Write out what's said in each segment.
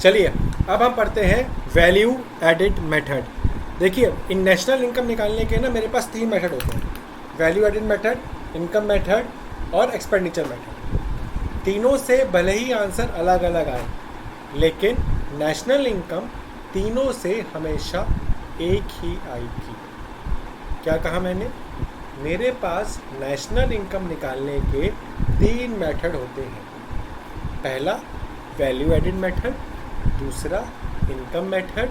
चलिए अब हम पढ़ते हैं वैल्यू एडिड मेथड। देखिए इन नेशनल इनकम निकालने के ना मेरे पास 3 मेथड होते हैं, value added method, income method और एक्सपेंडिचर मेथड। तीनों से भले ही आंसर अलग अलग आए, लेकिन नेशनल इनकम तीनों से हमेशा एक ही आएगी। क्या कहा मैंने? मेरे पास नेशनल इनकम निकालने के 3 मेथड होते हैं। पहला वैल्यू एडिड मेथड, दूसरा इनकम मेथड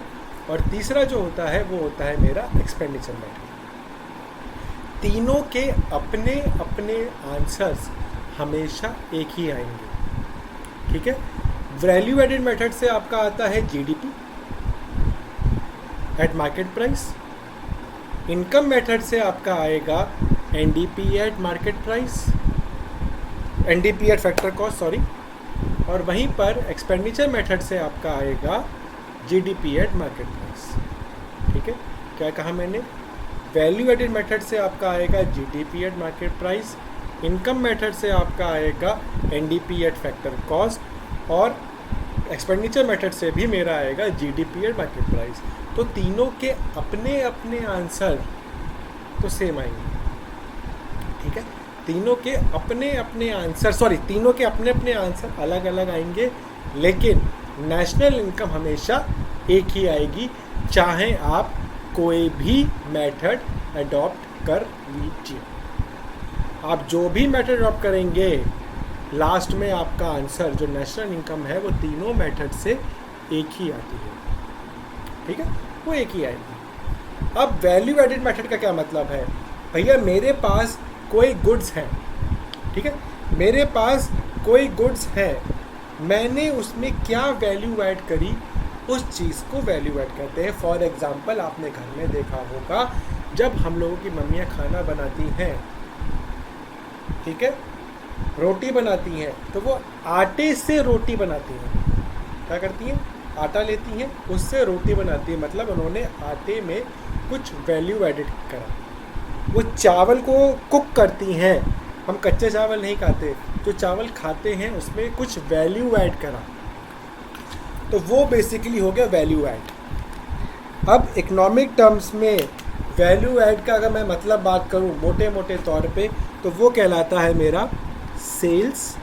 और तीसरा जो होता है वो होता है मेरा एक्सपेंडिचर मेथड। तीनों के अपने अपने आंसर्स हमेशा एक ही आएंगे। ठीक है। वैल्यू एडिड मेथड से आपका आता है GDP at market price. Income method से आपका आएगा NDP at market price, NDP at factor cost sorry. और वहीं पर एक्सपेंडिचर मेथड से आपका आएगा जीडीपी एट मार्केट प्राइस। ठीक है। क्या कहा मैंने? वैल्यू एडिड मेथड से आपका आएगा GDP at market price, income method से आपका आएगा एनडीपी एट फैक्टर कॉस्ट और एक्सपेंडिचर मेथड से भी मेरा आएगा जीडीपी एट मार्केट प्राइस। तो तीनों के अपने अपने आंसर तो सेम आएंगे। ठीक है। तीनों के अपने अपने आंसर अलग अलग आएंगे, लेकिन नेशनल इनकम हमेशा एक ही आएगी, चाहे आप कोई भी मेथड अडॉप्ट कर लीजिए। आप जो भी मेथड अडॉप्ट करेंगे, लास्ट में आपका आंसर जो नेशनल इनकम है वो तीनों मेथड से एक ही आती है। ठीक है, वो एक ही आएगी। अब वैल्यू एडिड मेथड का क्या मतलब है? भैया मेरे पास कोई गुड्स हैं, ठीक है, मेरे पास कोई गुड्स है, मैंने उसमें क्या वैल्यू ऐड करी, उस चीज़ को वैल्यू ऐड कहते हैं। फॉर एग्जांपल आपने घर में देखा होगा जब हम लोगों की मम्मियाँ खाना बनाती हैं, ठीक है, रोटी बनाती हैं, तो वो आटे से रोटी बनाती हैं। क्या करती हैं? आटा लेती हैं, उससे रोटी बनाती है, मतलब उन्होंने आटे में कुछ वैल्यू एडिड करा। वो चावल को कुक करती हैं, हम कच्चे चावल नहीं खाते, जो चावल खाते हैं उसमें कुछ वैल्यू ऐड करा, तो वो बेसिकली हो गया वैल्यू ऐड। अब इकोनॉमिक टर्म्स में वैल्यू ऐड का अगर मैं मतलब बात करूं मोटे मोटे तौर पे, तो वो कहलाता है मेरा सेल्स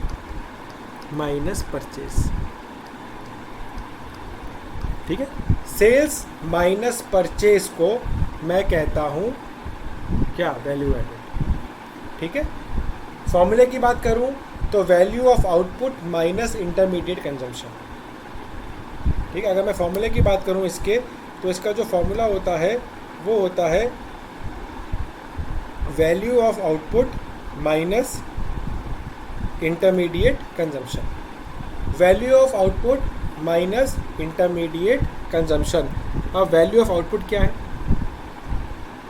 माइनस परचेज। ठीक है, सेल्स माइनस परचेज को मैं कहता हूं क्या? Value added. ठीक है। फॉर्मूले की बात करूं तो value of output minus intermediate consumption. ठीक है, अगर मैं फॉर्मूले की बात करूं इसके, तो इसका जो फॉर्मूला होता है वो होता है value of output minus intermediate consumption. Value of output minus intermediate consumption. अब वैल्यू ऑफ आउटपुट क्या है?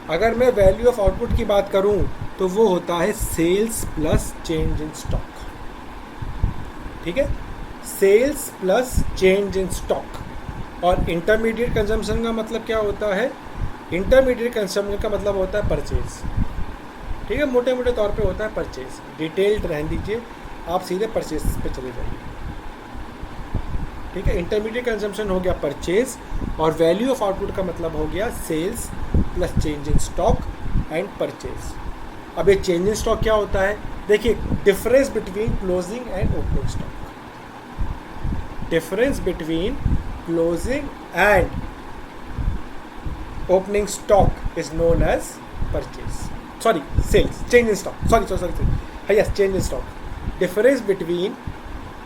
अगर मैं वैल्यू ऑफ आउटपुट की बात करूं तो वो होता है sales plus change in stock. ठीक है, sales plus change in stock. और इंटरमीडिएट कंजम्पशन का मतलब क्या होता है? इंटरमीडिएट कंजम्पशन का मतलब होता है परचेज। ठीक है, मोटे मोटे तौर पे होता है परचेज, डिटेल्ड रहने दीजिए, आप सीधे परचेज पे चले जाइए। ठीक है, इंटरमीडिएट कंजम्पशन हो गया परचेज, और वैल्यू ऑफ आउटपुट का मतलब हो गया sales plus change in stock and purchase. अब ये चेंज इन स्टॉक क्या होता है? देखिए, difference between closing and opening stock. Difference between closing and opening stock is known as purchase, sorry sales, change in stock, sorry yes, change in stock. Difference between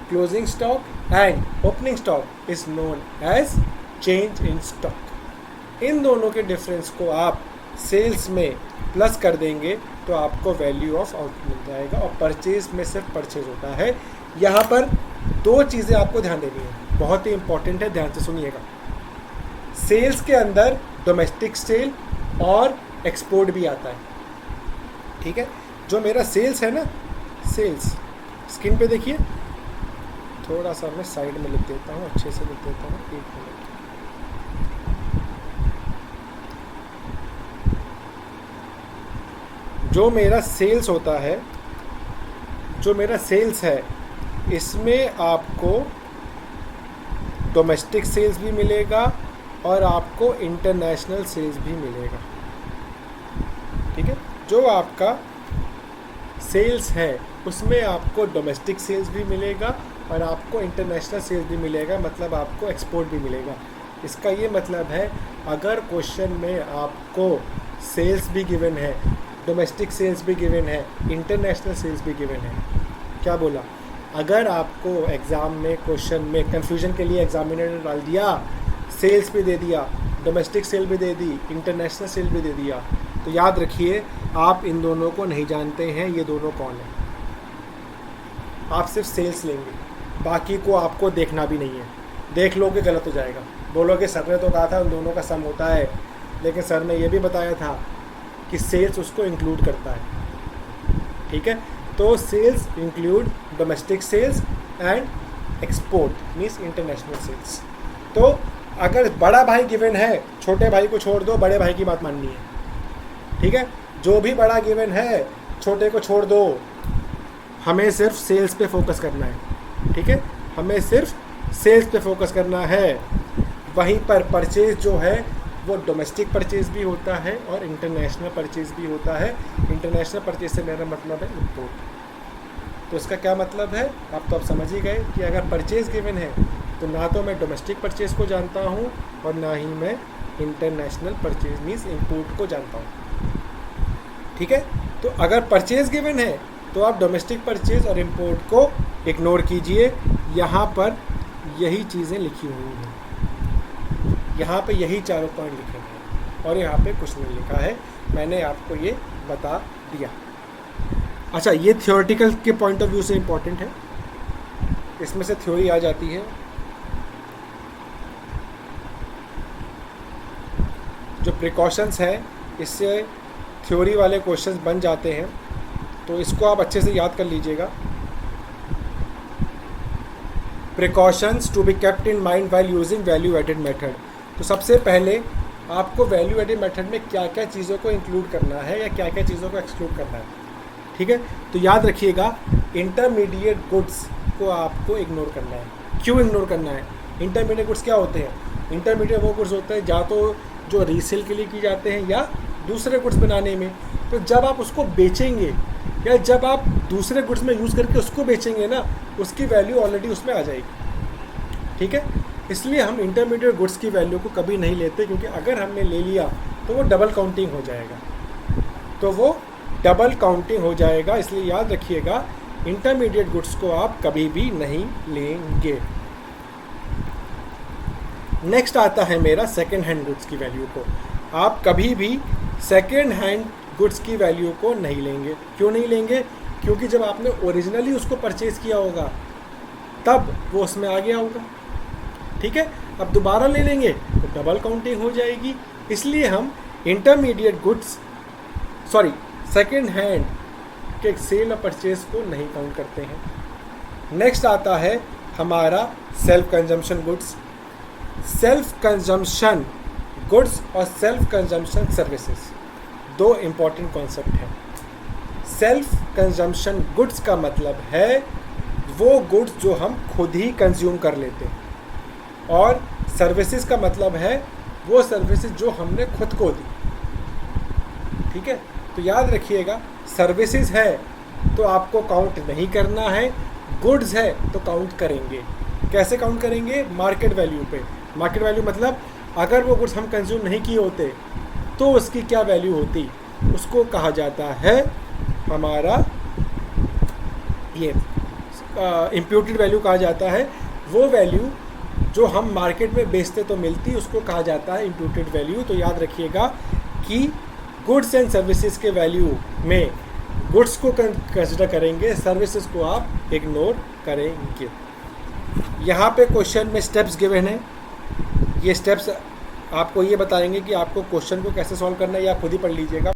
closing stock and opening stock is known as change in stock. इन दोनों के difference को आप sales में plus कर देंगे तो आपको वैल्यू ऑफ आउटपुट मिल जाएगा, और परचेज में सिर्फ परचेज होता है। यहाँ पर 2 चीज़ें आपको ध्यान देनी है, बहुत ही इंपॉर्टेंट है, ध्यान से सुनिएगा। सेल्स के अंदर डोमेस्टिक सेल और एक्सपोर्ट भी आता है। ठीक है, जो मेरा सेल्स है ना, सेल्स स्क्रीन पे देखिए, थोड़ा सा मैं साइड में लिख देता हूँ, अच्छे से लिख देता हूँ, 1 मिनट। जो मेरा सेल्स होता है, जो मेरा सेल्स है, इसमें आपको डोमेस्टिक सेल्स भी मिलेगा और आपको इंटरनेशनल सेल्स भी मिलेगा। ठीक है, जो आपका सेल्स है उसमें आपको डोमेस्टिक सेल्स भी मिलेगा और आपको इंटरनेशनल सेल्स भी मिलेगा, मतलब आपको एक्सपोर्ट भी मिलेगा। इसका ये मतलब है अगर क्वेश्चन में आपको सेल्स भी गिवन है, डोमेस्टिक सेल्स भी गिवन है, इंटरनेशनल सेल्स भी गिवन है, क्या बोला, अगर आपको एग्ज़ाम में क्वेश्चन में कन्फ्यूजन के लिए एग्जामिनर ने डाल दिया सेल्स भी दे दिया, डोमेस्टिक सेल भी दे दी, इंटरनेशनल सेल भी दे दिया, तो याद रखिए आप इन दोनों को नहीं जानते हैं ये दोनों कौन है। आप सिर्फ सेल्स लेंगे, बाकी को आपको देखना भी नहीं है। देख लोगे गलत हो जाएगा, बोलोगे सर ने तो कहा था उन दोनों का सम होता है, लेकिन सर ने ये भी बताया था कि सेल्स उसको इंक्लूड करता है। ठीक है, तो sales include domestic sales and export means international sales. तो अगर बड़ा भाई गिवन है, छोटे भाई को छोड़ दो, बड़े भाई की बात माननी है। ठीक है, जो भी बड़ा गिवन है छोटे को छोड़ दो, हमें सिर्फ सेल्स पे फोकस करना है। ठीक है, हमें सिर्फ सेल्स पे फोकस करना है। वहीं पर परचेज जो है वो डोमेस्टिक परचेज भी होता है और इंटरनेशनल परचेज भी होता है। इंटरनेशनल परचेज से मेरा मतलब है इंपोर्ट। तो इसका क्या मतलब है, आप तो आप समझ ही गए कि अगर परचेज गिवन है तो ना तो मैं डोमेस्टिक परचेज को जानता हूँ और ना ही मैं इंटरनेशनल परचेज मीन्स इंपोर्ट को जानता हूँ। ठीक है, तो अगर परचेज गिवन है तो आप डोमेस्टिक परचेज और इंपोर्ट को इग्नोर कीजिए। यहाँ पर यही चीज़ें लिखी हुई हैं, यहाँ पे यही चारों पॉइंट लिखे हैं और यहाँ पे कुछ नहीं लिखा है, मैंने आपको ये बता दिया। अच्छा, ये थियोरेटिकल के पॉइंट ऑफ व्यू से इम्पोर्टेंट है, इसमें से थ्योरी आ जाती है। जो प्रिकॉशंस हैं इससे थ्योरी वाले क्वेश्चंस बन जाते हैं, तो इसको आप अच्छे से याद कर लीजिएगा। Precautions to be kept in mind while using value added method. तो सबसे पहले आपको वैल्यू एडेड मेथड में क्या क्या चीज़ों को इंक्लूड करना है या क्या क्या चीज़ों को एक्सक्लूड करना है। ठीक है, तो याद रखिएगा इंटरमीडिएट गुड्स को आपको इग्नोर करना है। क्यों इग्नोर करना है? इंटरमीडिएट गुड्स क्या होते हैं? इंटरमीडिएट वो गुड्स होते हैं या तो जो रीसेल के लिए की जाते हैं या दूसरे गुड्स बनाने में। तो जब आप उसको बेचेंगे या जब आप दूसरे गुड्स में यूज़ करके उसको बेचेंगे ना, उसकी वैल्यू ऑलरेडी उसमें आ जाएगी। ठीक है, इसलिए हम इंटरमीडिएट गुड्स की वैल्यू को कभी नहीं लेते, क्योंकि अगर हमने ले लिया तो वो डबल काउंटिंग हो जाएगा। इसलिए याद रखिएगा इंटरमीडिएट गुड्स को आप कभी भी नहीं लेंगे। नेक्स्ट आता है मेरा सेकेंड हैंड गुड्स की वैल्यू को। आप कभी भी सेकेंड हैंड गुड्स की वैल्यू को नहीं लेंगे। क्यों नहीं लेंगे? क्योंकि जब आपने ओरिजिनली उसको परचेज़ किया होगा तब वो उसमें आ गया होगा। ठीक है, अब दोबारा ले लेंगे तो डबल काउंटिंग हो जाएगी। इसलिए हम इंटरमीडिएट गुड्स सेकेंड हैंड के सेल और परचेज को नहीं काउंट करते हैं। नेक्स्ट आता है हमारा self consumption goods. Self consumption goods और सेल्फ कंजम्पशन सर्विसेज दो इम्पॉर्टेंट कॉन्सेप्ट हैं। सेल्फ कंजम्पशन गुड्स का मतलब है वो गुड्स जो हम खुद ही कंज्यूम कर लेते हैं, और सर्विसेज का मतलब है वो सर्विसेज जो हमने खुद को दी। ठीक है, तो याद रखिएगा सर्विसेज है तो आपको काउंट नहीं करना है, गुड्स है तो काउंट करेंगे। कैसे काउंट करेंगे? मार्केट वैल्यू पे। मार्केट वैल्यू मतलब अगर वो गुड्स हम कंज्यूम नहीं किए होते तो उसकी क्या वैल्यू होती, उसको कहा जाता है हमारा ये इम्प्यूटेड वैल्यू कहा जाता है। वो वैल्यू जो हम मार्केट में बेचते तो मिलती, उसको कहा जाता है इम्प्यूटेड वैल्यू। तो याद रखिएगा कि गुड्स एंड सर्विसेज के वैल्यू में गुड्स को कंसिडर करेंगे, सर्विसेज को आप इग्नोर करेंगे। यहाँ पे क्वेश्चन में स्टेप्स गिवन हैं। ये स्टेप्स आपको ये बताएंगे कि आपको क्वेश्चन को कैसे सॉल्व करना है, या खुद ही पढ़ लीजिएगा।